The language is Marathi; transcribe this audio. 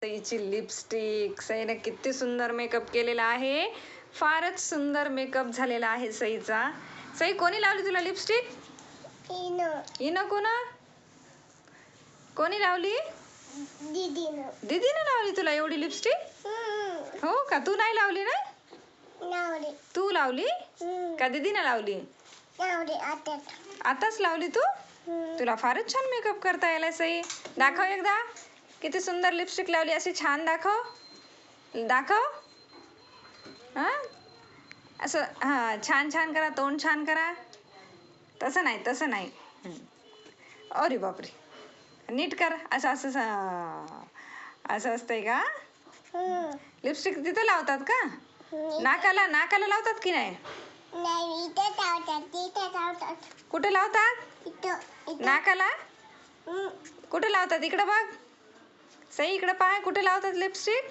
सईची लिपस्टिक. सईने किती सुंदर मेकअप केलेला आहे. फारच सुंदर मेकअप झालेला आहे सईचा. सई, कोणी लावली तुला लिपस्टिक? हिनं. कोणी लावली? दीदीनं लावली तुला एवढी लिपस्टिक? हो का? तू नाही लावली ना? तू लावली का दीदीनं लावली? आताच लावली तू? तुला फारच छान मेकअप करता यायला सई. दाखव एकदा किती सुंदर लिपस्टिक लावली. अशी छान दाखव. हां, असं हां, छान छान करा, तोंड छान करा. तसं नाही. अरे बापरे, नीट कर. असं असतंय का? लिपस्टिक तिथं लावतात का? नाकाला लावतात की नाही? कुठे लावतात? नाकाला? कुठे लावतात? इकडे बघ सई, इकडे पाय. कुठे लावतात लिपस्टिक?